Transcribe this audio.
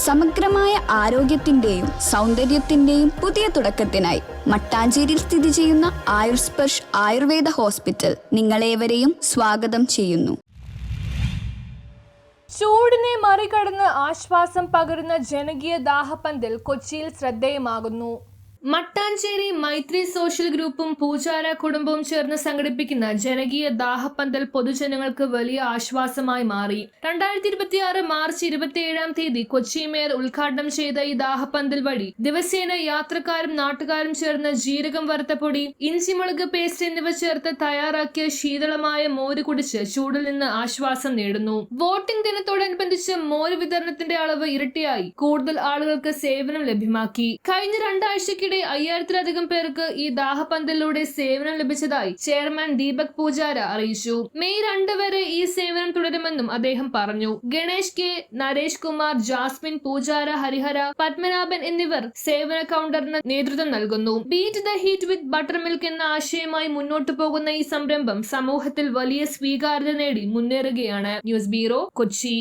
സമഗ്രമായ ആരോഗ്യത്തിന്റെയും സൗന്ദര്യത്തിന്റെയും പുതിയ തുടക്കത്തിനായി മട്ടാഞ്ചേരിയിൽ സ്ഥിതി ചെയ്യുന്ന ആയുർസ്പർശ് ആയുർവേദ ഹോസ്പിറ്റൽ നിങ്ങളേവരെയും സ്വാഗതം ചെയ്യുന്നു. ചൂടിനെ മറികടന്ന് ആശ്വാസം പകരുന്ന ജനകീയ ദാഹപ്പന്തൽ കൊച്ചിയിൽ ശ്രദ്ധേയമാകുന്നു. മട്ടാഞ്ചേരി മൈത്രി സോഷ്യൽ ഗ്രൂപ്പും പൂജാര കുടുംബവും ചേർന്ന് സംഘടിപ്പിക്കുന്ന ജനകീയ ദാഹപ്പന്തൽ പൊതുജനങ്ങൾക്ക് വലിയ ആശ്വാസമായി മാറി. 2026 മാർച്ച് 27 കൊച്ചി മേയർ ഉദ്ഘാടനം ചെയ്ത ഈ ദാഹപ്പന്തൽ വഴി ദിവസേന യാത്രക്കാരും നാട്ടുകാരും ചേർന്ന് ജീരകം വറുത്ത പൊടി, ഇഞ്ചിമുളക് പേസ്റ്റ് എന്നിവ ചേർത്ത് തയ്യാറാക്കിയ ശീതളമായ മോര് കുടിച്ച് ചൂടിൽ നിന്ന് ആശ്വാസം നേടുന്നു. വോട്ടിംഗ് ദിനത്തോടനുബന്ധിച്ച് മോര് വിതരണത്തിന്റെ അളവ് ഇരട്ടിയായി കൂടുതൽ ആളുകൾക്ക് സേവനം ലഭ്യമാക്കി. കഴിഞ്ഞ 2 ആഴ്ചയ്ക്കിടെ 5000-ലധികം പേർക്ക് ഈ ദാഹപ്പന്തലിലൂടെ സേവനം ലഭിച്ചതായി ചെയർമാൻ ദീപക് പൂജാര അറിയിച്ചു. മെയ് 2 വരെ ഈ സേവനം തുടരുമെന്നും അദ്ദേഹം പറഞ്ഞു. ഗണേഷ് കെ, നരേഷ് കുമാർ, ജാസ്മിൻ, പൂജാര, ഹരിഹര, പത്മനാഭൻ എന്നിവർ സേവന കൗണ്ടറിന് നേതൃത്വം നൽകുന്നു. Beat the heat with butter milk എന്ന ആശയമായി മുന്നോട്ടു പോകുന്ന ഈ സംരംഭം സമൂഹത്തിൽ വലിയ സ്വീകാര്യത നേടി മുന്നേറുകയാണ്. News bureau, Kochi.